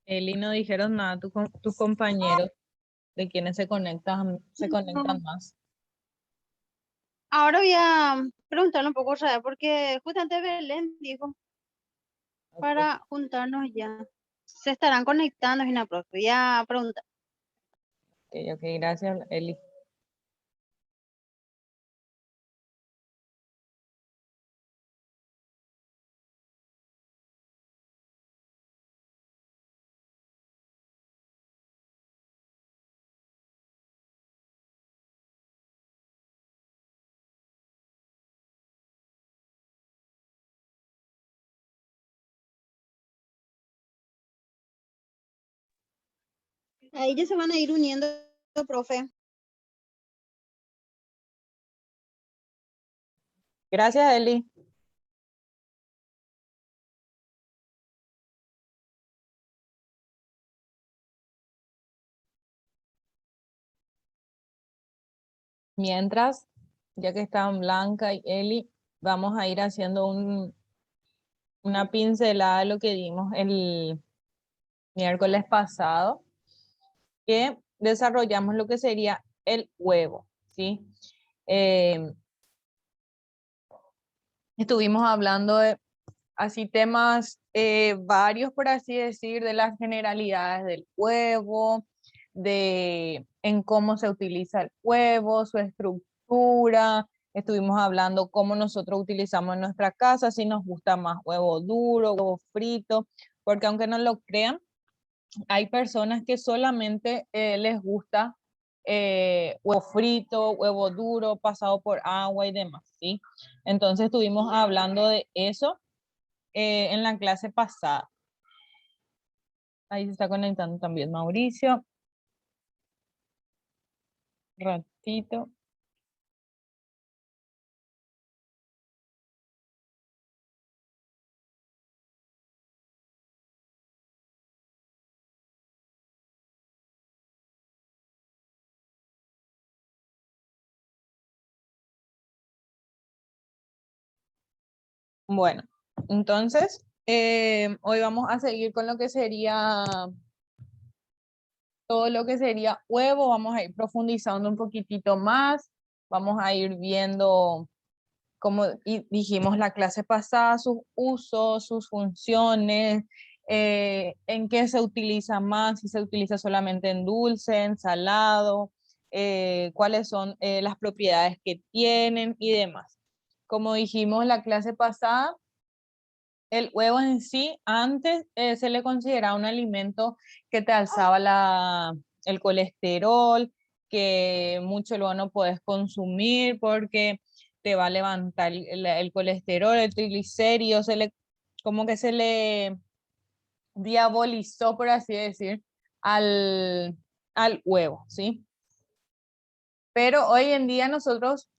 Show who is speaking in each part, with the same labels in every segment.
Speaker 1: Eli, no dijeron nada tus compañeros de quienes se conectan
Speaker 2: No,
Speaker 1: más.
Speaker 2: ahora voy a preguntarle un poco, ¿sabes? Porque justamente Belén dijo
Speaker 1: Ok,
Speaker 2: para juntarnos ya. Se estarán conectando en la próxima. Voy a preguntar.
Speaker 1: ok, gracias, Eli.
Speaker 2: Ahí ya se van a ir uniendo, profe.
Speaker 1: Gracias, Eli. Mientras, ya que están Blanca y Eli, vamos a ir haciendo una pincelada de lo que dimos el miércoles pasado, que desarrollamos lo que sería el huevo, ¿sí? Eh, Estuvimos hablando de así temas varios, por así decir, de las generalidades del huevo, de en cómo se utiliza el huevo, su estructura. Estuvimos hablando cómo nosotros utilizamos en nuestra casa, si nos gusta más huevo duro, huevo frito, porque aunque no lo crean, hay personas que solamente les gusta huevo frito, huevo duro, pasado por agua y demás, ¿sí? Entonces estuvimos hablando de eso en la clase pasada. Ahí se está conectando también Mauricio. Ratito. Bueno, entonces hoy vamos a seguir con lo que sería todo lo que sería huevo. Vamos a ir profundizando un poquitito más. Vamos a ir viendo, como dijimos la clase pasada, sus usos, sus funciones, en qué se utiliza más, si se utiliza solamente en dulce, en salado, cuáles son las propiedades que tienen y demás. Como dijimos la clase pasada, el huevo en sí antes se le consideraba un alimento que te alzaba el colesterol, que mucho luego no puedes consumir porque te va a levantar el colesterol, el triglicérido, como que se le diabolizó, por así decir, al, al huevo, ¿sí? Pero hoy en día nosotros,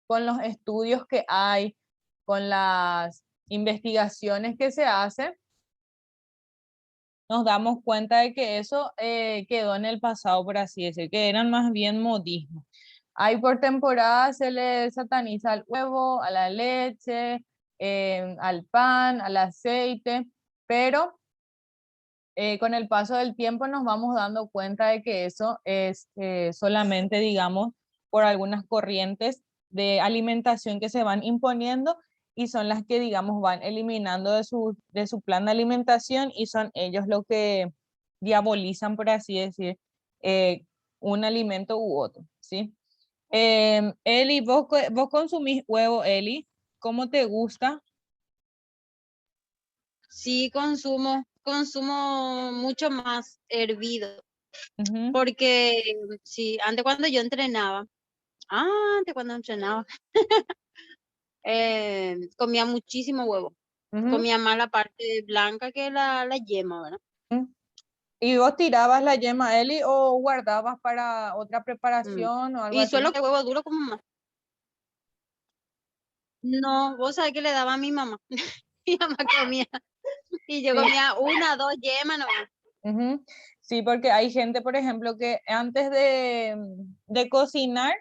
Speaker 1: con los estudios que hay, con las investigaciones que se hacen, nos damos cuenta de que eso quedó en el pasado, por así decir, que eran más bien modismo. Ahí por temporada se le sataniza al huevo, a la leche, al pan, al aceite, pero con el paso del tiempo nos vamos dando cuenta de que eso es solamente, digamos, por algunas corrientes de alimentación que se van imponiendo y son las que, digamos, van eliminando de su plan de alimentación y son ellos los que diabolizan, por así decir, eh, un alimento u otro, ¿sí? Eli, vos consumís huevo, Eli, ¿cómo te gusta?
Speaker 2: Sí, consumo mucho más hervido.
Speaker 1: Ujú,
Speaker 2: Porque sí, antes cuando entrenaba, comía muchísimo huevo.
Speaker 1: ujú,
Speaker 2: Comía más la parte blanca que la yema, ¿verdad?
Speaker 1: ujú. ¿Y vos tirabas la yema, Eli, o guardabas para otra
Speaker 2: Mm.
Speaker 1: preparación o algo
Speaker 2: Y
Speaker 1: así?
Speaker 2: suelo que huevo duro como más. No, vos sabés que le daba a mi mamá. Mi mamá comía. Y yo
Speaker 1: Sí,
Speaker 2: comía una, dos yemas nomás.
Speaker 1: ujú. Sí, porque hay gente, por ejemplo, que antes de cocinar,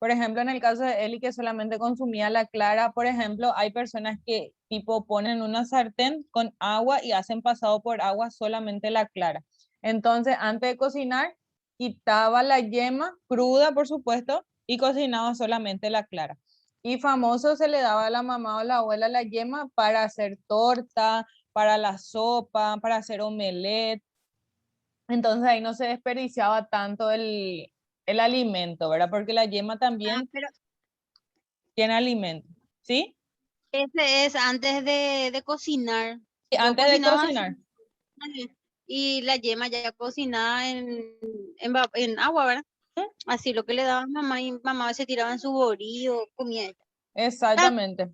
Speaker 1: Por ejemplo, en el caso de Eli que solamente consumía la clara, por ejemplo, hay personas que tipo ponen una sartén con agua y hacen pasado por agua solamente la clara. Entonces, antes de cocinar, quitaba la yema cruda, por supuesto, y cocinaba solamente la clara. Y famoso se le daba a la mamá o la abuela la yema para hacer torta, para la sopa, para hacer omelette. Entonces ahí no se desperdiciaba tanto el alimento, ¿verdad? Porque la yema
Speaker 2: Ah,
Speaker 1: también
Speaker 2: pero
Speaker 1: tiene alimento, ¿sí?
Speaker 2: ese es antes de cocinar.
Speaker 1: Y
Speaker 2: Yo
Speaker 1: antes de
Speaker 2: cocinaba así,
Speaker 1: cocinar.
Speaker 2: y la yema ya cocinada en agua, ¿verdad?
Speaker 1: ¿Mm?
Speaker 2: Así lo que le daba a mamá y mamá se tiraba en su borido, comía ella.
Speaker 1: Exactamente.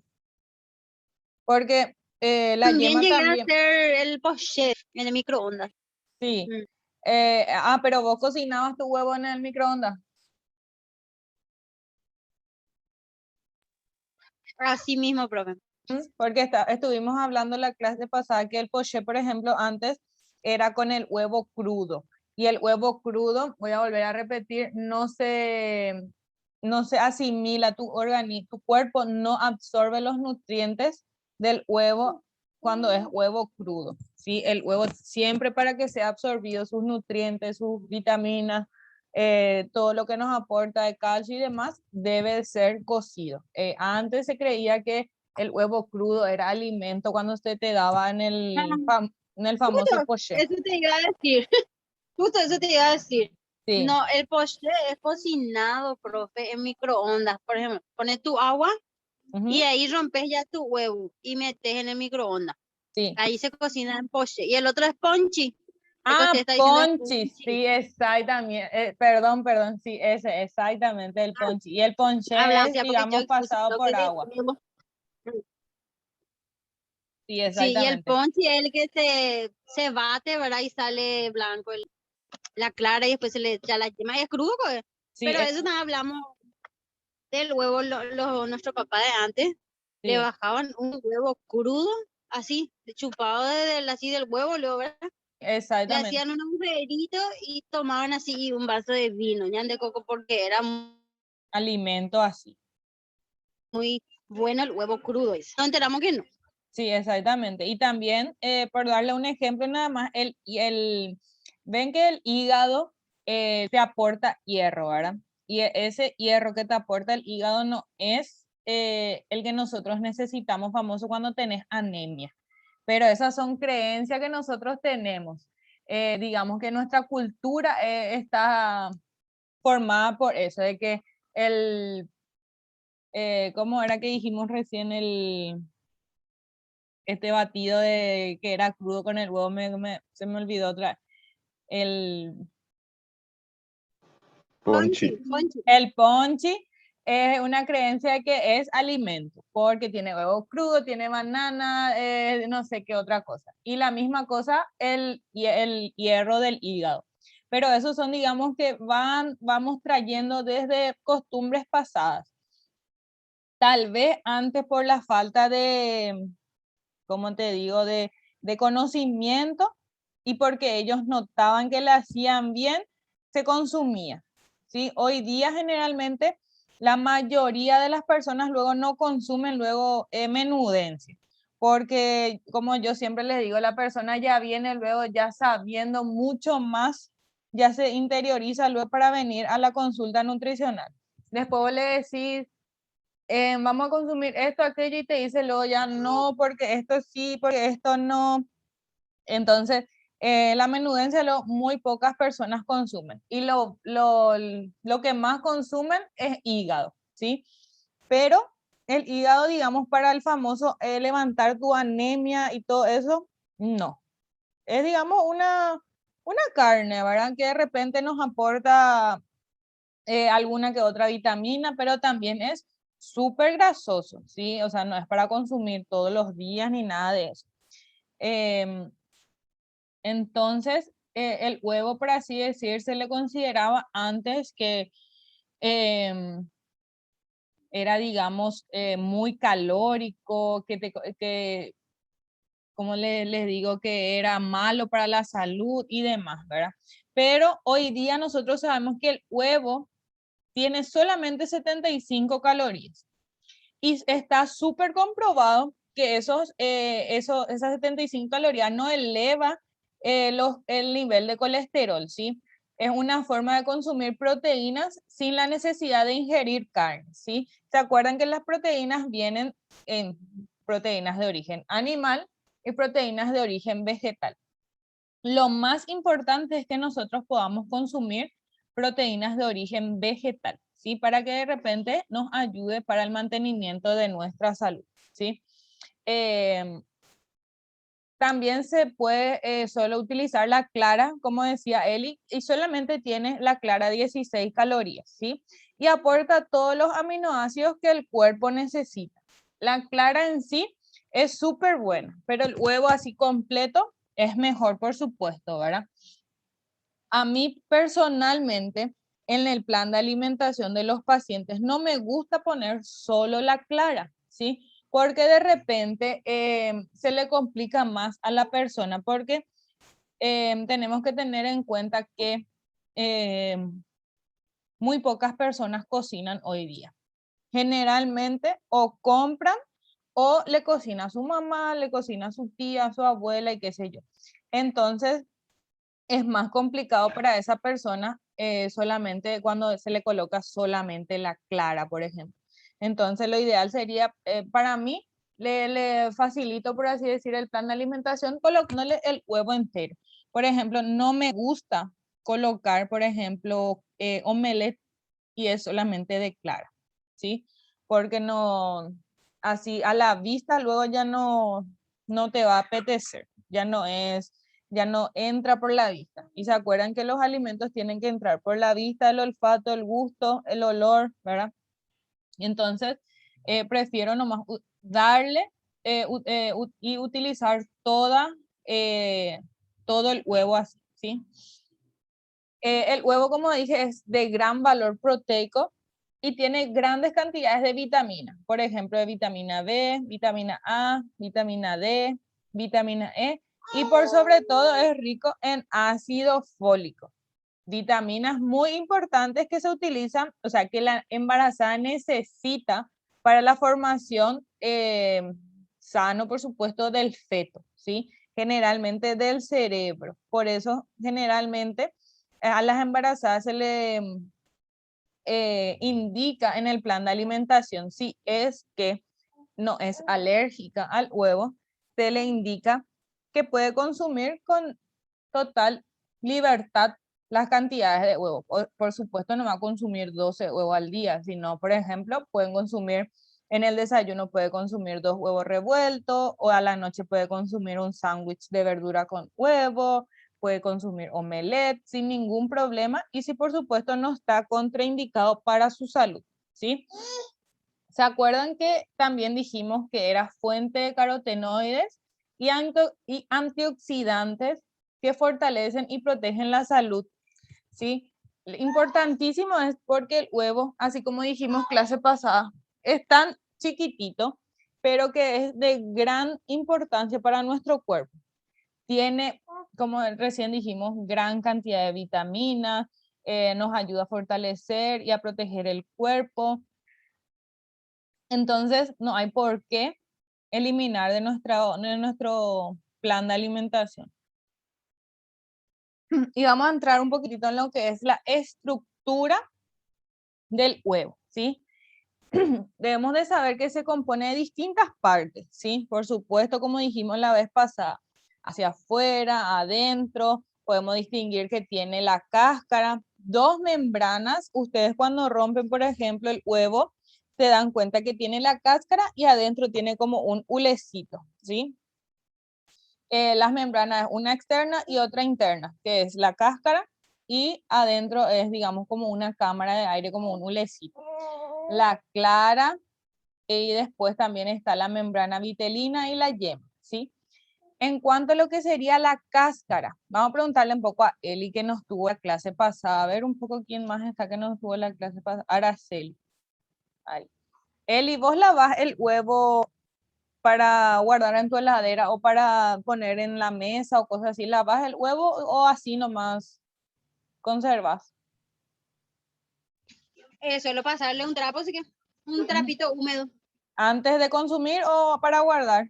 Speaker 1: Porque la
Speaker 2: También
Speaker 1: yema
Speaker 2: llegué a
Speaker 1: también,
Speaker 2: hacer el poché en el microondas.
Speaker 1: sí.
Speaker 2: Mm.
Speaker 1: Pero vos cocinabas tu huevo en el microondas.
Speaker 2: Así mismo, profe.
Speaker 1: Porque estuvimos hablando en la clase pasada que el poché, por ejemplo, antes era con el huevo crudo. Y el huevo crudo, voy a volver a repetir, no se asimila, tu cuerpo no absorbe los nutrientes del huevo cuando es huevo crudo. ¿Sí? El huevo siempre para que sea absorbido sus nutrientes, sus vitaminas, todo lo que nos aporta de calcio y demás, debe ser cocido. Antes se creía que el huevo crudo era alimento cuando usted te daba en
Speaker 2: Ah,
Speaker 1: en el famoso
Speaker 2: justo
Speaker 1: poché.
Speaker 2: eso te iba a decir. Justo eso te iba a decir.
Speaker 1: Sí.
Speaker 2: No, el poché es cocinado, profe, en microondas. Por ejemplo, pones tu agua y
Speaker 1: Ujú.
Speaker 2: ahí rompes ya tu huevo y metes en el microondas.
Speaker 1: Sí.
Speaker 2: Ahí se cocina en poché. Y el otro es ponchi. El que usted
Speaker 1: Ah,
Speaker 2: está diciendo es
Speaker 1: ponchi,
Speaker 2: ponchi.
Speaker 1: sí, exactamente. Perdón, sí, ese, exactamente, el
Speaker 2: Ah,
Speaker 1: ponchi. Y el ponche
Speaker 2: habla, o
Speaker 1: es,
Speaker 2: sea, porque yo
Speaker 1: digamos,
Speaker 2: expuse
Speaker 1: pasado
Speaker 2: lo que
Speaker 1: por
Speaker 2: de
Speaker 1: agua.
Speaker 2: huevo.
Speaker 1: Sí,
Speaker 2: Sí, y el
Speaker 1: exactamente.
Speaker 2: ponche es el que se bate, ¿verdad? Y sale blanco la clara y después se le echa la yema. Y es crudo, pues.
Speaker 1: Sí,
Speaker 2: Pero eso no hablamos del huevo. Nuestro papá de antes le
Speaker 1: sí,
Speaker 2: bajaban un huevo crudo, así, chupado así del huevo, luego, ¿verdad? Le
Speaker 1: exactamente.
Speaker 2: hacían un agujerito y tomaban así un vaso de vino, ya de coco, porque era
Speaker 1: Alimento así.
Speaker 2: muy bueno el huevo crudo ese. Nos enteramos que no.
Speaker 1: Sí, exactamente. Y también, por darle un ejemplo nada más, ven que el hígado te aporta hierro, ¿verdad? Y ese hierro que te aporta el hígado no es el que nosotros necesitamos, famoso cuando tenés anemia. Pero esas son creencias que nosotros tenemos. Digamos que nuestra cultura está formada por eso, de que ¿cómo era que dijimos recién este batido de que era crudo con el huevo? Se me olvidó otra vez. El,
Speaker 2: Ponchi,
Speaker 3: Ponchi.
Speaker 2: ponchi.
Speaker 1: el ponchi es una creencia de que es alimento, porque tiene huevo crudo, tiene banana, no sé qué otra cosa. Y la misma cosa, el hierro del hígado. Pero esos son, digamos, que vamos trayendo desde costumbres pasadas. Tal vez antes por la falta de, como te digo, de conocimiento y porque ellos notaban que le hacían bien, se consumía. ¿Sí? Hoy día generalmente la mayoría de las personas luego no consumen luego menudencia, porque como yo siempre les digo, la persona ya viene luego ya sabiendo mucho más, ya se interioriza luego para venir a la consulta nutricional. Después vos le decís, vamos a consumir esto, aquello, y te dice luego ya no, porque esto sí, porque esto no. Entonces, la menudencia muy pocas personas consumen. Y lo que más consumen es hígado, ¿sí? Pero el hígado, digamos, para el famoso levantar tu anemia y todo eso, no. Es, digamos, una carne, ¿verdad? Que de repente nos aporta alguna que otra vitamina, pero también es súper grasoso, ¿sí? O sea, no es para consumir todos los días ni nada de eso. Entonces, el huevo, por así decir, se le consideraba antes que era, digamos, muy calórico, que como les digo, que era malo para la salud y demás, ¿verdad? Pero hoy día nosotros sabemos que el huevo tiene solamente 75 calorías. Y está súper comprobado que esas 75 calorías no eleva el nivel de colesterol, ¿sí? Es una forma de consumir proteínas sin la necesidad de ingerir carne, ¿sí? ¿Se acuerdan que las proteínas vienen en proteínas de origen animal y proteínas de origen vegetal? Lo más importante es que nosotros podamos consumir proteínas de origen vegetal, ¿sí? Para que de repente nos ayude para el mantenimiento de nuestra salud, ¿sí? También se puede solo utilizar la clara, como decía Eli, y solamente tiene la clara 16 calorías, ¿sí? Y aporta todos los aminoácidos que el cuerpo necesita. La clara en sí es súper buena, pero el huevo así completo es mejor, por supuesto, ¿verdad? A mí personalmente, en el plan de alimentación de los pacientes, no me gusta poner solo la clara, ¿sí? Porque de repente se le complica más a la persona, porque tenemos que tener en cuenta que muy pocas personas cocinan hoy día. Generalmente o compran o le cocina a su mamá, le cocina a su tía, a su abuela y qué sé yo. Entonces, es más complicado para esa persona solamente cuando se le coloca solamente la clara, por ejemplo. Entonces, lo ideal sería, para mí, le facilito, por así decir, el plan de alimentación colocándole el huevo entero. Por ejemplo, no me gusta colocar, por ejemplo, omelette y es solamente de clara, ¿sí? Porque no, así a la vista luego ya no te va a apetecer, ya no entra por la vista. Y se acuerdan que los alimentos tienen que entrar por la vista, el olfato, el gusto, el olor, ¿verdad? Y entonces, prefiero nomás darle y utilizar todo el huevo así, ¿sí? El huevo, como dije, es de gran valor proteico y tiene grandes cantidades de vitaminas. Por ejemplo, de vitamina B, vitamina A, vitamina D, vitamina E y por sobre todo es rico en ácido fólico. Vitaminas muy importantes que se utilizan, o sea, que la embarazada necesita para la formación sano, por supuesto, del feto, ¿sí? Generalmente del cerebro. Por eso, generalmente, a las embarazadas se le indica en el plan de alimentación, si es que no es alérgica al huevo, se le indica que puede consumir con total libertad las cantidades de huevo. Por supuesto, no va a consumir 12 huevos al día, sino, por ejemplo, pueden consumir en el desayuno, puede consumir 2 huevos revueltos, o a la noche puede consumir un sándwich de verdura con huevo, puede consumir omelette sin ningún problema, y si por supuesto no está contraindicado para su salud, ¿sí? ¿Se acuerdan que también dijimos que era fuente de carotenoides y antioxidantes que fortalecen y protegen la salud? ¿Sí? Importantísimo es porque el huevo, así como dijimos clase pasada, es tan chiquitito, pero que es de gran importancia para nuestro cuerpo. Tiene, como recién dijimos, gran cantidad de vitaminas, nos ayuda a fortalecer y a proteger el cuerpo. Entonces, no hay por qué eliminar de nuestro plan de alimentación. Y vamos a entrar un poquitito en lo que es la estructura del huevo, ¿sí? Debemos de saber que se compone de distintas partes, ¿sí? Por supuesto, como dijimos la vez pasada, hacia afuera, adentro, podemos distinguir que tiene la cáscara, dos membranas. Ustedes cuando rompen, por ejemplo, el huevo, se dan cuenta que tiene la cáscara y adentro tiene como un hulecito, ¿sí? Las membranas, una externa y otra interna, que es la cáscara, y adentro es, digamos, como una cámara de aire, como un hulecito. La clara, y después también está la membrana vitelina y la yema, ¿sí? En cuanto a lo que sería la cáscara, vamos a preguntarle un poco a Eli que nos tuvo la clase pasada. A ver un poco quién más está que nos tuvo la clase pasada. Araceli. Ahí. Eli, ¿vos lavas el huevo para guardar en tu heladera o para poner en la mesa o cosas así? ¿Lavas el huevo o así nomás conservas?
Speaker 2: Solo pasarle un trapo, así que un trapito húmedo,
Speaker 1: ¿Antes de consumir o para guardar?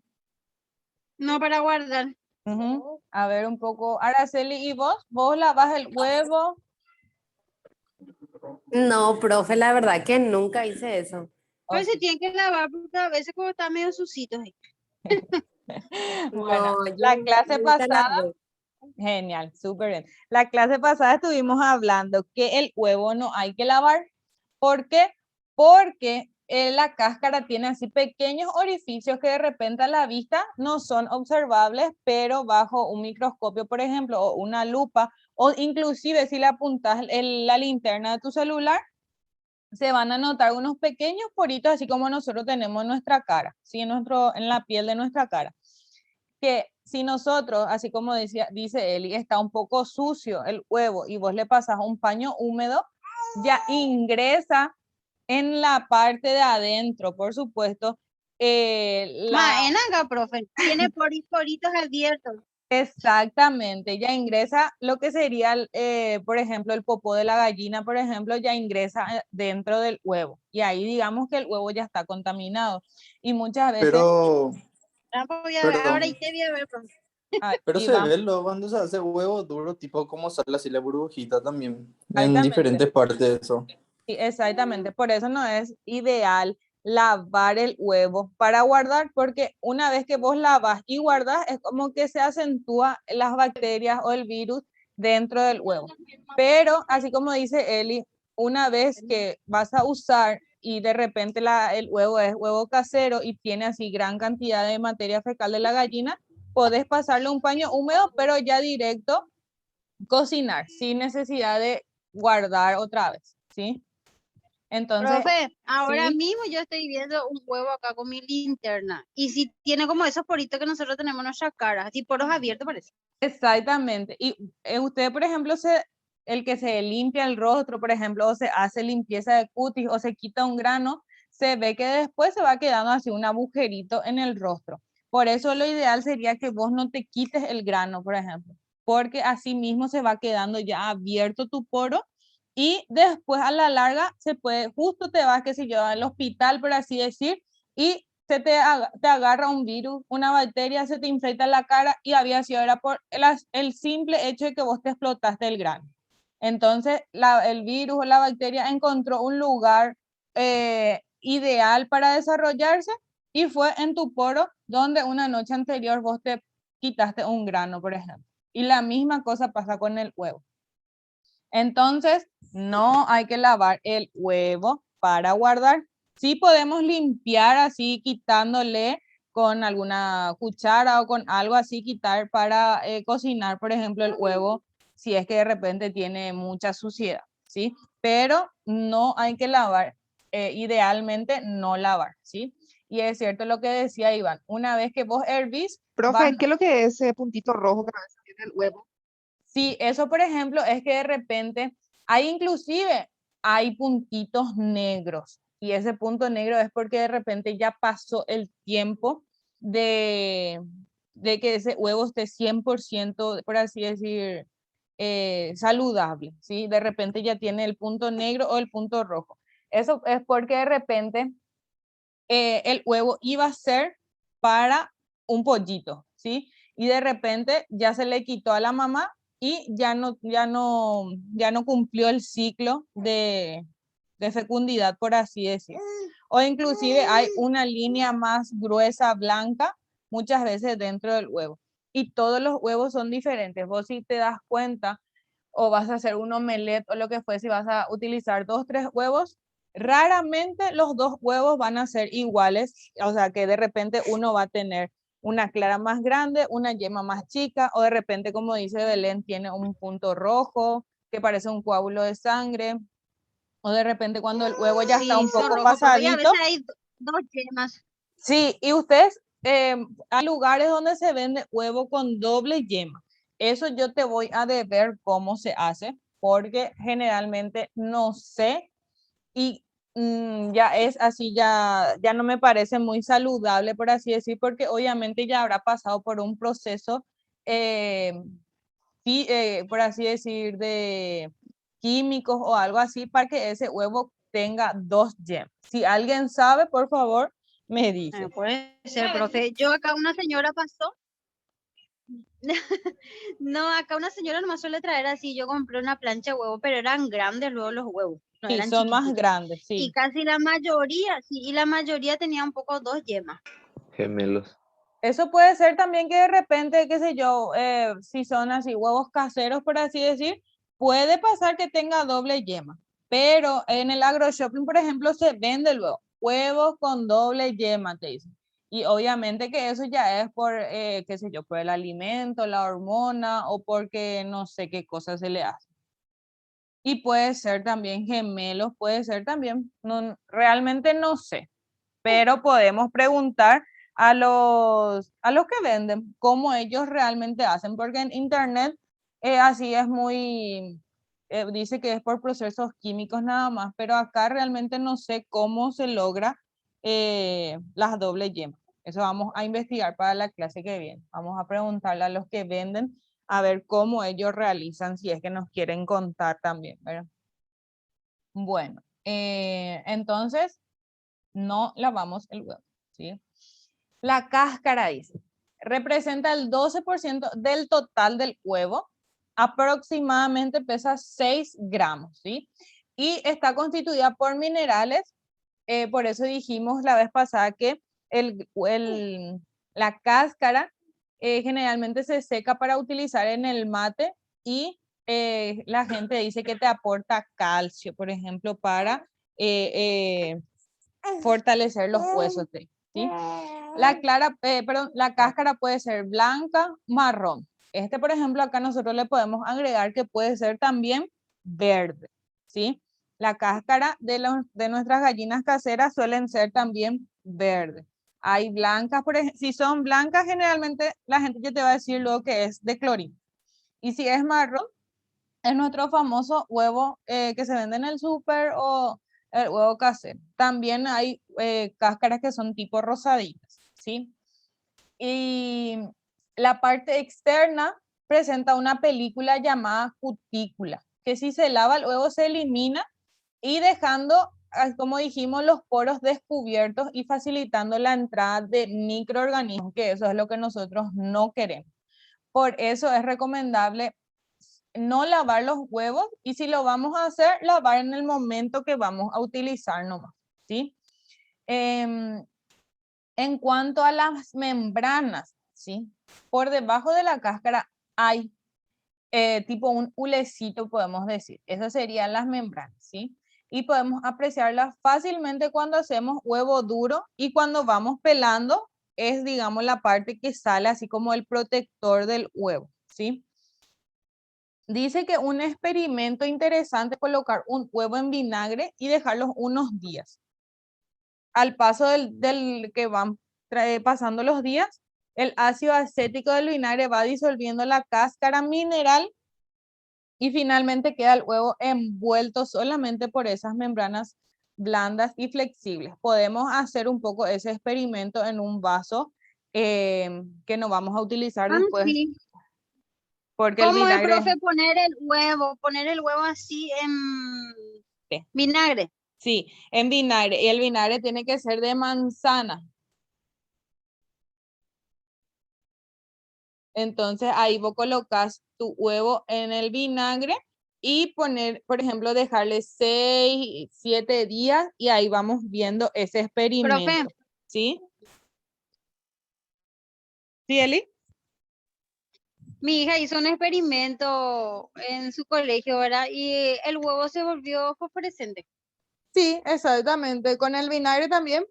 Speaker 2: no para guardar.
Speaker 1: Ujú. A ver un poco. Araceli, ¿y vos? ¿Vos lavas el huevo?
Speaker 3: No, profe, la verdad que nunca hice eso.
Speaker 2: Pero se
Speaker 1: Ok.
Speaker 2: tiene que lavar porque a veces como está medio sucito.
Speaker 1: Bueno,
Speaker 3: No, yo
Speaker 1: la clase
Speaker 3: nunca la
Speaker 1: pasada,
Speaker 3: veo.
Speaker 1: genial, súper bien. La clase pasada estuvimos hablando que el huevo no hay que lavar. ¿Por qué? Porque la cáscara tiene así pequeños orificios que de repente a la vista no son observables, pero bajo un microscopio, por ejemplo, o una lupa, o inclusive si le apuntas la linterna de tu celular, se van a notar unos pequeños poritos, así como nosotros tenemos en nuestra cara, ¿sí? En la piel de nuestra cara. Que si nosotros, así como dice Eli, está un poco sucio el huevo y vos le pasas un paño húmedo, ya ingresa en la parte de adentro, por supuesto,
Speaker 2: En acá, profe, tiene poritos abiertos.
Speaker 1: exactamente, ya ingresa lo que sería, por ejemplo, el popó de la gallina, por ejemplo, ya ingresa dentro del huevo. Y ahí digamos que el huevo ya está contaminado. Y muchas veces,
Speaker 4: Pero,
Speaker 2: Ahora
Speaker 4: perdón,
Speaker 2: y te voy a ver, profe.
Speaker 4: pero
Speaker 1: y
Speaker 4: se
Speaker 1: vamos,
Speaker 4: ve luego cuando se hace huevo duro, tipo como sale así la burbujita también, en
Speaker 1: exactamente.
Speaker 4: diferentes partes de eso.
Speaker 1: Sí, exactamente, por eso no es ideal lavar el huevo para guardar, porque una vez que vos lavas y guardas, es como que se acentúa las bacterias o el virus dentro del huevo. Pero, así como dice Eli, una vez que vas a usar y de repente el huevo es huevo casero y tiene así gran cantidad de materia fecal de la gallina, podés pasarle un paño húmedo, pero ya directo cocinar, sin necesidad de guardar otra vez, ¿sí? Entonces,
Speaker 2: Profe, ahora
Speaker 1: sí,
Speaker 2: mismo yo estoy viendo un huevo acá con mi linterna. Y si tiene como esos poritos que nosotros tenemos en nuestra cara, así poros abiertos parece.
Speaker 1: exactamente. Y usted, por ejemplo, el que se limpia el rostro, por ejemplo, o se hace limpieza de cutis o se quita un grano, se ve que después se va quedando así un agujerito en el rostro. Por eso lo ideal sería que vos no te quites el grano, por ejemplo, porque así mismo se va quedando ya abierto tu poro y después a la larga se puede, justo te vas, qué sé yo, al hospital, por así decir, y te agarra un virus, una bacteria, se te infecta la cara y había sido era por el simple hecho de que vos te explotaste el grano. Entonces, el virus o la bacteria encontró un lugar ideal para desarrollarse y fue en tu poro donde una noche anterior vos te quitaste un grano, por ejemplo. Y la misma cosa pasa con el huevo. Entonces, no hay que lavar el huevo para guardar. Sí podemos limpiar así, quitándole con alguna cuchara o con algo así, quitar para cocinar, por ejemplo, el huevo, si es que de repente tiene mucha suciedad, ¿sí? Pero no hay que lavar, idealmente no lavar, ¿sí? Y es cierto lo que decía Iván, una vez que vos hervís,
Speaker 5: Profe, ¿qué es lo que es ese puntito rojo que a veces tiene el huevo?
Speaker 1: sí, eso por ejemplo es que de repente hay puntitos negros y ese punto negro es porque de repente ya pasó el tiempo de, de que ese huevo esté 100%, por así decir, saludable, ¿sí? De repente ya tiene el punto negro o el punto rojo. Eso es porque de repente el huevo iba a ser para un pollito, ¿sí? Y de repente ya se le quitó a la mamá y ya no cumplió el ciclo de fecundidad, por así decir. O inclusive hay una línea más gruesa blanca muchas veces dentro del huevo. Y todos los huevos son diferentes. Vos si te das cuenta o vas a hacer un omelette o lo que fuese, si vas a utilizar 2, 3 huevos, raramente los 2 huevos van a ser iguales, o sea que de repente uno va a tener una clara más grande, una yema más chica, o de repente, como dice Belén, tiene un punto rojo que parece un coágulo de sangre, o de repente cuando el huevo ya está
Speaker 2: Sí,
Speaker 1: un
Speaker 2: son
Speaker 1: poco
Speaker 2: rojos, profe. Y a
Speaker 1: pasadito.
Speaker 2: veces hay dos yemas.
Speaker 1: Sí, y ustedes, hay lugares donde se vende huevo con doble yema. Eso yo te voy a deber cómo se hace, porque generalmente no sé y ya es así, ya no me parece muy saludable, por así decir, porque obviamente ya habrá pasado por un proceso, eh, por así decir, de químicos o algo así, para que ese huevo tenga 2 yemas. Si alguien sabe, por favor, me dice.
Speaker 2: Puede ser, profe. Yo acá una señora pasó. No, acá una señora nomás suele traer así. Yo compré una plancha de huevo, pero eran grandes luego los huevos, no
Speaker 1: Sí,
Speaker 2: eran
Speaker 1: son más
Speaker 2: chiquititos.
Speaker 1: grandes,
Speaker 2: Y
Speaker 1: sí.
Speaker 2: casi la mayoría, sí, y la mayoría tenía un poco 2 yemas.
Speaker 4: Gemelos.
Speaker 1: Eso puede ser también que de repente, qué sé yo, si son así huevos caseros, por así decir, puede pasar que tenga doble yema. Pero en el agroshopping, por ejemplo, se vende luego huevos con doble yema, te dicen. Y obviamente que eso ya es por, qué sé yo, por el alimento, la hormona o porque no sé qué cosa se le hace. Y puede ser también gemelos, puede ser también, no, realmente no sé, pero podemos preguntar a los que venden cómo ellos realmente hacen, porque en internet así es muy, dice que es por procesos químicos nada más, pero acá realmente no sé cómo se logra las doble yemas. Eso vamos a investigar para la clase que viene. Vamos a preguntarle a los que venden a ver cómo ellos realizan, si es que nos quieren contar también, ¿verdad? Bueno, entonces no lavamos el huevo, ¿sí? La cáscara dice, representa el 12% del total del huevo, aproximadamente pesa 6 gramos, ¿sí? Y está constituida por minerales, por eso dijimos la vez pasada que la cáscara generalmente se seca para utilizar en el mate y la gente dice que te aporta calcio, por ejemplo, para fortalecer los huesos, ¿sí? La cáscara puede ser blanca, marrón. Por ejemplo, acá nosotros le podemos agregar que puede ser también verde, ¿sí? La cáscara de nuestras gallinas caseras suelen ser también verde. Hay blancas, por ejemplo, si son blancas, generalmente la gente ya te va a decir luego que es de clorina. Y si es marrón, es nuestro famoso huevo que se vende en el súper o el huevo casero. También hay cáscaras que son tipo rosaditas, ¿sí? Y la parte externa presenta una película llamada cutícula, que si se lava el huevo se elimina y dejando, como dijimos, los poros descubiertos y facilitando la entrada de microorganismos, que eso es lo que nosotros no queremos. Por eso es recomendable no lavar los huevos y si lo vamos a hacer, lavar en el momento que vamos a utilizar nomás, ¿sí? En cuanto a las membranas, ¿sí? Por debajo de la cáscara hay tipo un hulecito, podemos decir. Esas serían las membranas, ¿sí? Y podemos apreciarlas fácilmente cuando hacemos huevo duro y cuando vamos pelando es, digamos, la parte que sale así como el protector del huevo, ¿sí? Dice que un experimento interesante es colocar un huevo en vinagre y dejarlos unos días. Al paso del que van pasando los días, el ácido acético del vinagre va disolviendo la cáscara mineral y finalmente queda el huevo envuelto solamente por esas membranas blandas y flexibles. Podemos hacer un poco ese experimento en un vaso que no vamos a utilizar después
Speaker 2: Sí.
Speaker 1: porque el
Speaker 2: ¿Cómo es,
Speaker 1: vinagre...
Speaker 2: profe, poner el huevo así en
Speaker 1: Sí.
Speaker 2: vinagre?
Speaker 1: Sí, en vinagre. Y el vinagre tiene que ser de manzana. Entonces ahí vos colocas tu huevo en el vinagre y poner, por ejemplo, dejarle 6, 7 días y ahí vamos viendo ese
Speaker 2: Profe,
Speaker 1: experimento. ¿Sí? ¿Sí, Eli?
Speaker 2: mi hija hizo un experimento en su colegio, ¿verdad? Y el huevo se volvió fosforescente.
Speaker 1: Sí, exactamente. ¿Con el vinagre también?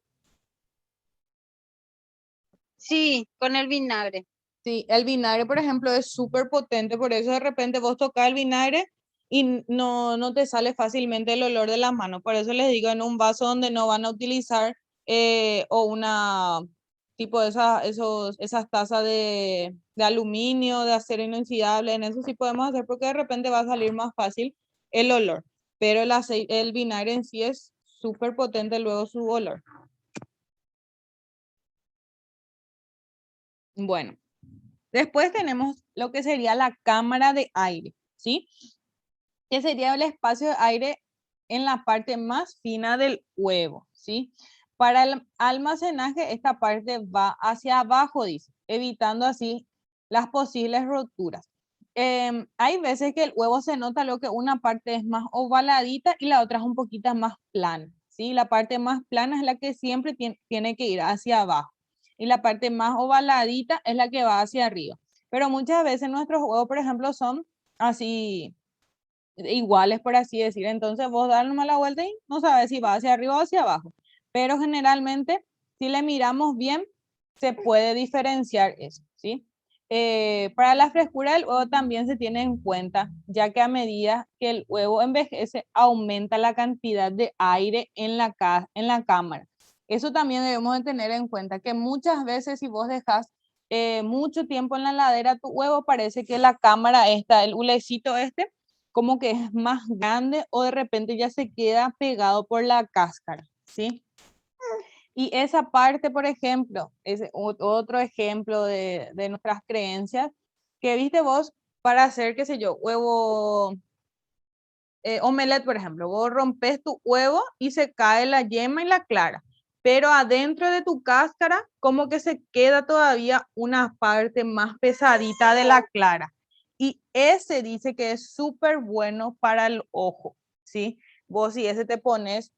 Speaker 2: Sí, con el vinagre.
Speaker 1: Sí, el vinagre, por ejemplo, es súper potente, por eso de repente vos tocas el vinagre y no te sale fácilmente el olor de la mano. Por eso les digo, en un vaso donde no van a utilizar o una tipo de esas tazas de aluminio, de acero inoxidable, en eso sí podemos hacer porque de repente va a salir más fácil el olor. Pero el vinagre en sí es súper potente luego su olor. Bueno. Después tenemos lo que sería la cámara de aire, ¿sí? Que sería el espacio de aire en la parte más fina del huevo, ¿sí? Para el almacenaje, esta parte va hacia abajo, dice, evitando así las posibles roturas. Hay veces que el huevo se nota lo que una parte es más ovaladita y la otra es un poquito más plana, ¿sí? La parte más plana es la que siempre tiene que ir hacia abajo y la parte más ovaladita es la que va hacia arriba. Pero muchas veces nuestros huevos, por ejemplo, son así iguales, por así decir. Entonces vos das nomás la vuelta y no sabes si va hacia arriba o hacia abajo. Pero generalmente, si le miramos bien, se puede diferenciar eso, ¿sí? Para la frescura del huevo también se tiene en cuenta, ya que a medida que el huevo envejece, aumenta la cantidad de aire en la cámara. Eso también debemos de tener en cuenta, que muchas veces si vos dejas mucho tiempo en la heladera, tu huevo parece que la cámara esta, el hulecito este, como que es más grande o de repente ya se queda pegado por la cáscara, ¿sí? Y esa parte, por ejemplo, es otro ejemplo de nuestras creencias, que viste vos para hacer, qué sé yo, huevo, omelette, por ejemplo, vos rompes tu huevo y se cae la yema y la clara, pero adentro de tu cáscara como que se queda todavía una parte más pesadita de la clara. Y ese dice que es súper bueno para el ojo, ¿sí? Vos si ese te pones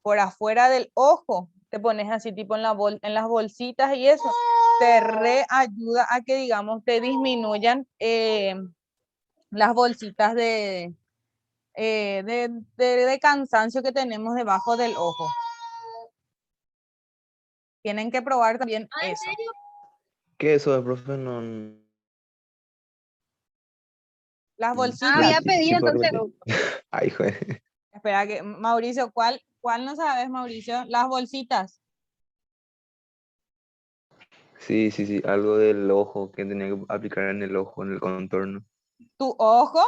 Speaker 1: por afuera del ojo, te pones así tipo en las bolsitas y eso, te reayuda a que, digamos, te disminuyan las bolsitas de cansancio que tenemos debajo del ojo. Tienen que probar también
Speaker 2: ¿En
Speaker 1: eso.
Speaker 2: serio?
Speaker 6: ¿Qué es eso, profe? No,
Speaker 1: Las
Speaker 2: Ah,
Speaker 1: bolsitas.
Speaker 2: voy a
Speaker 6: sí, sí
Speaker 2: pedir
Speaker 6: puedo
Speaker 2: entonces.
Speaker 6: repetir. Ay, joder.
Speaker 1: Espera que, Mauricio, ¿cuál no sabes, Mauricio? Las bolsitas.
Speaker 6: Sí, sí, sí, algo del ojo que tenía que aplicar en el ojo, en el contorno.
Speaker 1: Tu ojo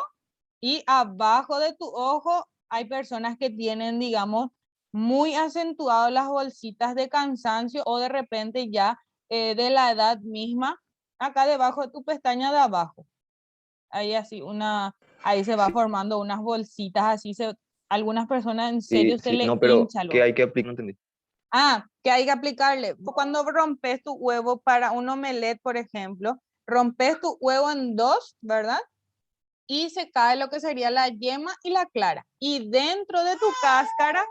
Speaker 1: y abajo de tu ojo hay personas que tienen, digamos, muy acentuado las bolsitas de cansancio o de repente ya de la edad misma, acá debajo de tu pestaña de abajo. Ahí así ahí se va
Speaker 6: Sí,
Speaker 1: formando unas bolsitas, algunas personas en
Speaker 6: sí,
Speaker 1: serio se
Speaker 6: sí,
Speaker 1: le
Speaker 6: no, pero
Speaker 1: hincha
Speaker 6: ¿qué
Speaker 1: lo.
Speaker 6: hay que aplicar? No entendí.
Speaker 1: Ah, que hay que aplicarle. Cuando rompes tu huevo para un omelette, por ejemplo, rompes tu huevo en dos, ¿verdad? Y se cae lo que sería la yema y la clara. Y dentro de tu cáscara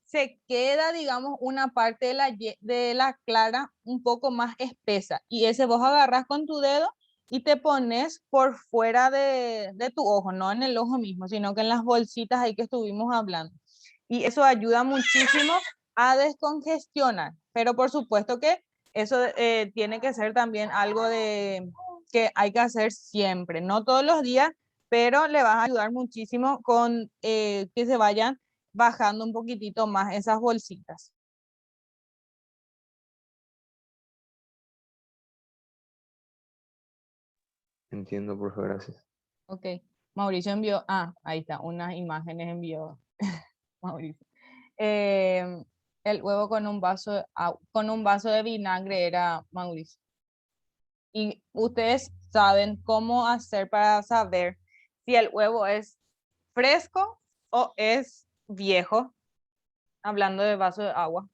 Speaker 1: se queda, digamos, una parte de la clara un poco más espesa. Y ese vos agarras con tu dedo y te pones por fuera de tu ojo, no en el ojo mismo, sino que en las bolsitas ahí que estuvimos hablando. Y eso ayuda muchísimo a descongestionar. Pero por supuesto que eso tiene que ser también algo que hay que hacer siempre, no todos los días, pero le vas a ayudar muchísimo con que se vayan bajando un poquitito más esas bolsitas.
Speaker 6: Entiendo, profe, gracias.
Speaker 1: Ok, Mauricio envió, ahí está, unas imágenes envió Mauricio. Eh, el huevo con con un vaso de vinagre era Mauricio. Y ustedes saben cómo hacer para saber si el huevo es fresco o es viejo, hablando de vaso de agua.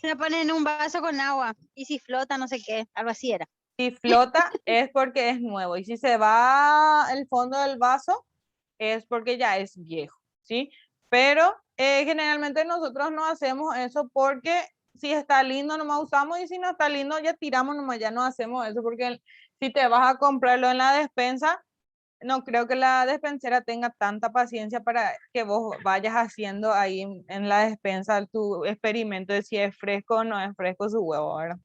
Speaker 2: Se pone en un vaso con agua y si flota, no sé qué, algo así era.
Speaker 1: Si flota es porque es nuevo y si se va el fondo del vaso es porque ya es viejo, ¿sí? Pero generalmente nosotros no hacemos eso porque si está lindo nomás usamos y si no está lindo ya tiramos nomás, ya no hacemos eso porque si te vas a comprarlo en la despensa, no creo que la despensera tenga tanta paciencia para que vos vayas haciendo ahí en la despensa tu experimento de si es fresco o no es fresco su huevo, ¿verdad?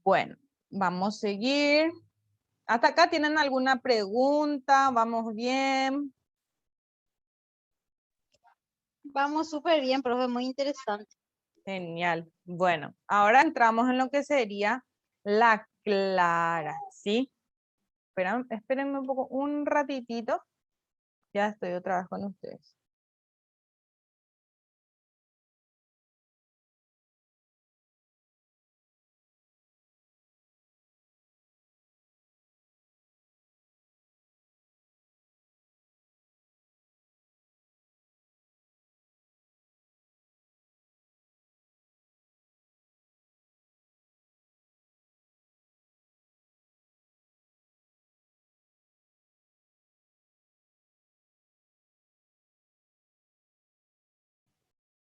Speaker 1: Bueno, vamos a seguir. ¿Hasta acá tienen alguna pregunta? ¿Vamos bien?
Speaker 2: Vamos súper bien, profe, muy interesante.
Speaker 1: Genial. Bueno, ahora entramos en lo que sería la clara, ¿sí? Espérenme un poco, un ratitito. Ya estoy otra vez con ustedes.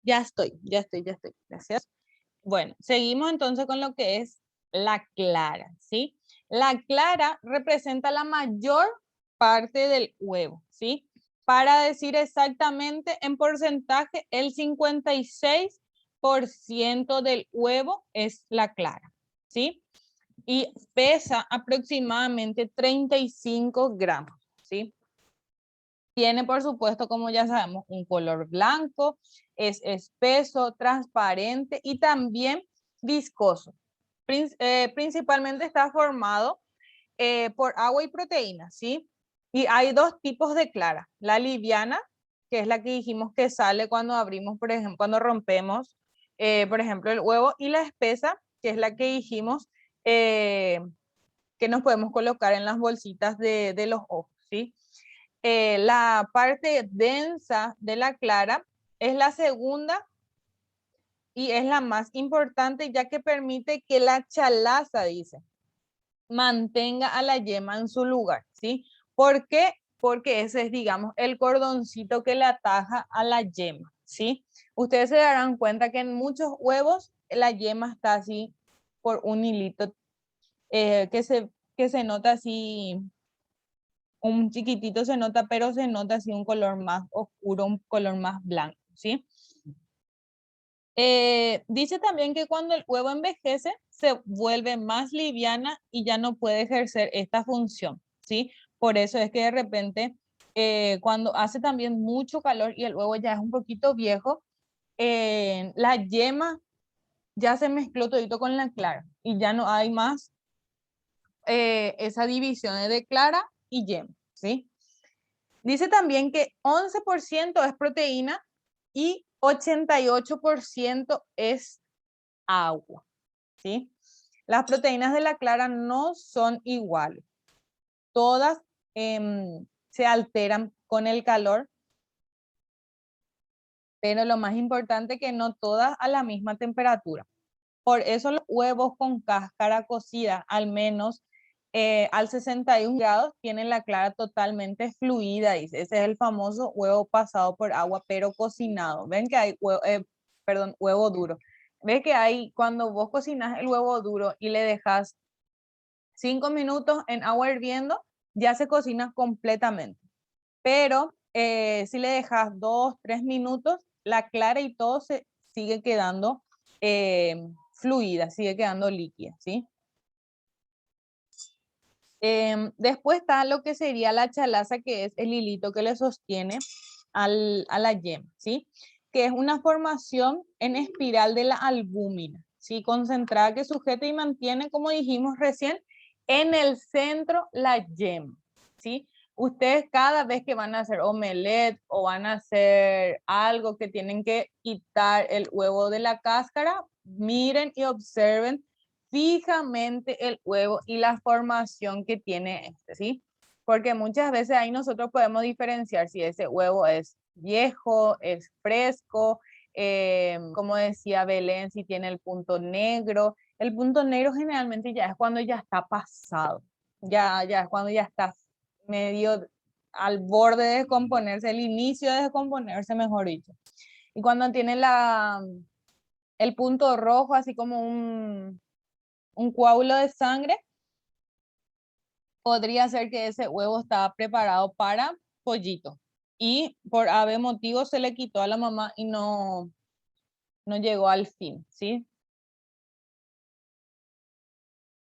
Speaker 1: Ya estoy. Gracias. Bueno, seguimos entonces con lo que es la clara, ¿sí? La clara representa la mayor parte del huevo, ¿sí? Para decir exactamente en porcentaje, el 56% del huevo es la clara, ¿sí? Y pesa aproximadamente 35 gramos, ¿sí? Tiene, por supuesto, como ya sabemos, un color blanco, es espeso, transparente y también viscoso. Principalmente está formado por agua y proteínas, ¿sí? Y hay dos tipos de clara. La liviana, que es la que dijimos que sale cuando abrimos, por ejemplo, cuando rompemos, por ejemplo, el huevo, y la espesa, que es la que dijimos que nos podemos colocar en las bolsitas de los ojos, ¿sí? La parte densa de la clara es la segunda y es la más importante, ya que permite que la chalaza, dice, mantenga a la yema en su lugar, ¿sí? ¿Por qué? Porque ese es, digamos, el cordoncito que le ataja a la yema, ¿sí? Ustedes se darán cuenta que en muchos huevos la yema está así por un hilito que se nota así, un chiquitito se nota, pero se nota así un color más oscuro, un color más blanco, ¿sí? Dice también que cuando el huevo envejece, se vuelve más liviana y ya no puede ejercer esta función, ¿sí? Por eso es que de repente, cuando hace también mucho calor y el huevo ya es un poquito viejo, la yema ya se mezcló todito con la clara y ya no hay más esa división de clara y yema, ¿sí? Dice también que 11% es proteína y 88% es agua, ¿sí? Las proteínas de la clara no son iguales. Todas se alteran con el calor, pero lo más importante es que no todas a la misma temperatura. Por eso los huevos con cáscara cocida, al menos al 61 grados, tienen la clara totalmente fluida. Dice. Ese es el famoso huevo pasado por agua, pero cocinado. Ven que hay huevo duro. Ves que hay, cuando vos cocinas el huevo duro y le dejas 5 minutos en agua hirviendo, ya se cocina completamente. Pero si le dejas 2, 3 minutos, la clara y todo se sigue quedando fluida, sigue quedando líquida, ¿sí? Después está lo que sería la chalaza, que es el hilito que le sostiene a la yema, ¿sí? Que es una formación en espiral de la albúmina, ¿sí? Concentrada que sujeta y mantiene, como dijimos recién, en el centro la yema, ¿sí? Ustedes cada vez que van a hacer omelette o van a hacer algo que tienen que quitar el huevo de la cáscara, miren y observen fijamente el huevo y la formación que tiene este, ¿sí? Porque muchas veces ahí nosotros podemos diferenciar si ese huevo es viejo, es fresco, como decía Belén, si tiene el punto negro. El punto negro generalmente ya es cuando ya está pasado, ya es cuando ya está medio al borde de descomponerse, el inicio de descomponerse, mejor dicho. Y cuando tiene el punto rojo, así como un coágulo de sangre, podría ser que ese huevo estaba preparado para pollito. Y por ave motivo se le quitó a la mamá y no llegó al fin, ¿sí?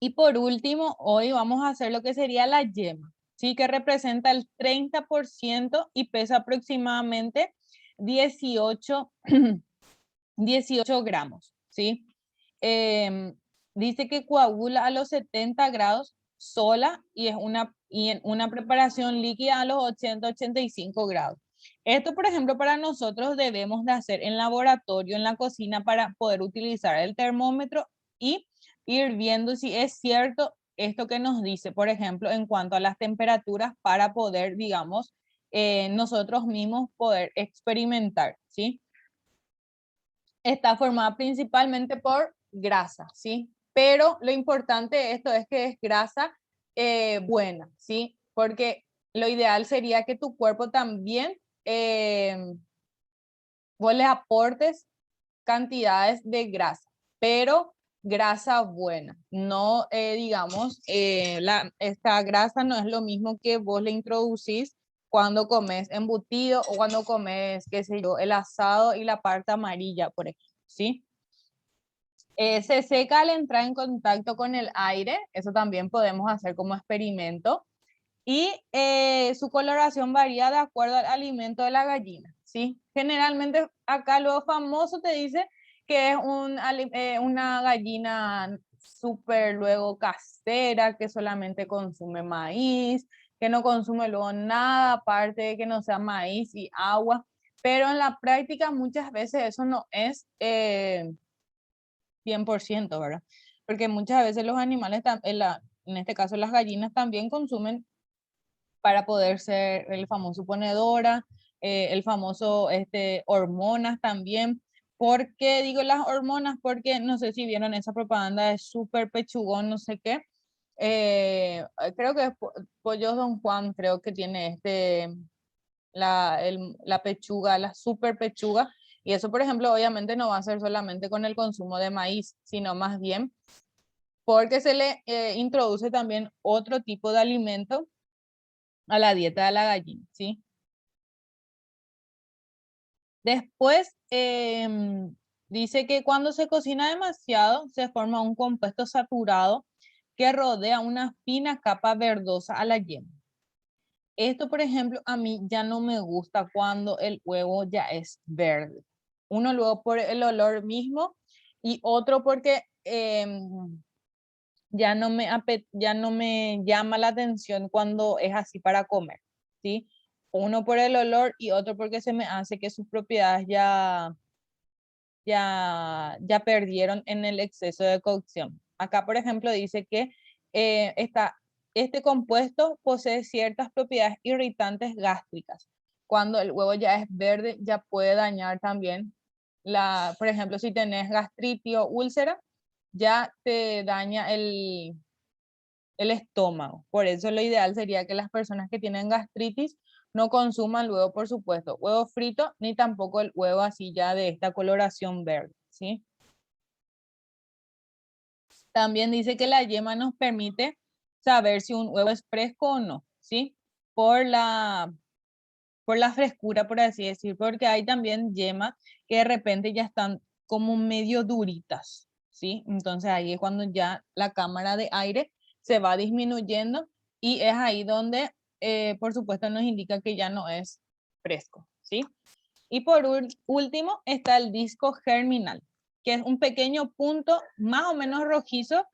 Speaker 1: Y por último, hoy vamos a hacer lo que sería la yema, ¿sí? Que representa el 30% y pesa aproximadamente 18 gramos, ¿sí? Dice que coagula a los 70 grados sola y en una preparación líquida a los 80-85 grados. Esto, por ejemplo, para nosotros debemos de hacer en laboratorio, en la cocina, para poder utilizar el termómetro y ir viendo si es cierto esto que nos dice, por ejemplo, en cuanto a las temperaturas, para poder, digamos, nosotros mismos poder experimentar, ¿sí? Está formada principalmente por grasa, ¿sí? Pero lo importante de esto es que es grasa buena, ¿sí? Porque lo ideal sería que tu cuerpo también vos le aportes cantidades de grasa, pero grasa buena. No, digamos, esta grasa no es lo mismo que vos le introducís cuando comes embutido o cuando comes, qué sé yo, el asado y la parte amarilla, por ejemplo, ¿sí? Se seca al entrar en contacto con el aire, eso también podemos hacer como experimento. Y su coloración varía de acuerdo al alimento de la gallina, ¿sí? Generalmente acá lo famoso te dice que es una gallina súper luego casera, que solamente consume maíz, que no consume luego nada aparte de que no sea maíz y agua, pero en la práctica muchas veces eso no es 100%, ¿verdad? Porque muchas veces los animales, en este caso las gallinas, también consumen para poder ser el famoso ponedora, el famoso hormonas también. ¿Por qué digo las hormonas? Porque no sé si vieron esa propaganda de súper pechugón, no sé qué. Creo que es Pollos Don Juan, creo que tiene la pechuga, la super pechuga. Y eso, por ejemplo, obviamente no va a ser solamente con el consumo de maíz, sino más bien porque se le introduce también otro tipo de alimento a la dieta de la gallina, ¿sí? Después dice que cuando se cocina demasiado se forma un compuesto saturado que rodea una fina capa verdosa a la yema. Esto, por ejemplo, a mí ya no me gusta cuando el huevo ya es verde. Uno luego por el olor mismo y otro porque ya no me llama la atención cuando es así para comer, ¿sí? Uno por el olor y otro porque se me hace que sus propiedades ya perdieron en el exceso de cocción. Acá, por ejemplo, dice que este compuesto posee ciertas propiedades irritantes gástricas. Cuando el huevo ya es verde, ya puede dañar también por ejemplo, si tenés gastritis o úlcera, ya te daña el estómago. Por eso lo ideal sería que las personas que tienen gastritis no consuman luego, por supuesto, huevo frito, ni tampoco el huevo así ya de esta coloración verde, ¿sí? También dice que la yema nos permite saber si un huevo es fresco o no, ¿sí? Por la frescura, por así decir, porque hay también yemas que de repente ya están como medio duritas, ¿sí? Entonces ahí es cuando ya la cámara de aire se va disminuyendo y es ahí donde, por supuesto, nos indica que ya no es fresco, ¿sí? Y por último está el disco germinal, que es un pequeño punto más o menos rojizo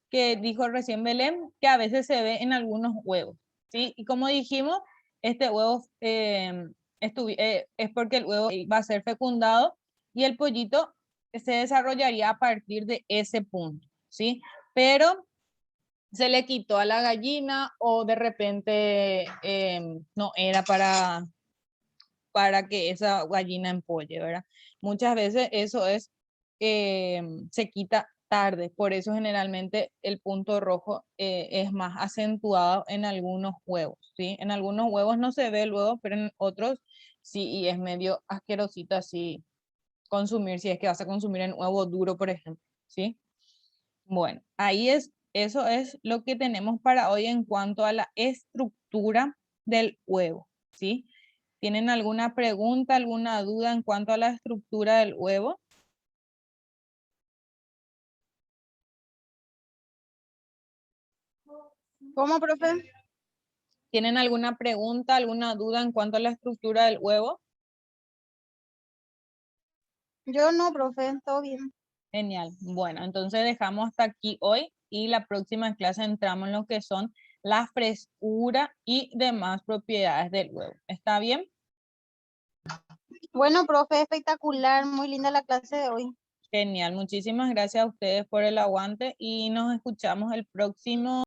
Speaker 1: que dijo recién Belén, que a veces se ve en algunos huevos, ¿sí? Y como dijimos, este huevo es porque el huevo va a ser fecundado y el pollito se desarrollaría a partir de ese punto, ¿sí? Pero se le quitó a la gallina o de repente no era para que esa gallina empolle, ¿verdad? Muchas veces eso se quita tarde, por eso generalmente el punto rojo es más acentuado en algunos huevos, ¿sí? En algunos huevos no se ve luego, pero en otros sí, y es medio asquerosito así consumir, si es que vas a consumir en huevo duro, por ejemplo, ¿sí? Bueno, eso es lo que tenemos para hoy en cuanto a la estructura del huevo, ¿sí? ¿Tienen alguna pregunta, alguna duda en cuanto a la estructura del huevo?
Speaker 2: ¿Cómo, profe?
Speaker 1: ¿Tienen alguna pregunta, alguna duda en cuanto a la estructura del huevo?
Speaker 2: Yo no, profe, todo bien.
Speaker 1: Genial. Bueno, entonces dejamos hasta aquí hoy y la próxima clase entramos en lo que son la frescura y demás propiedades del huevo. ¿Está bien?
Speaker 2: Bueno, profe, espectacular, muy linda la clase de hoy.
Speaker 1: Genial. Muchísimas gracias a ustedes por el aguante y nos escuchamos el próximo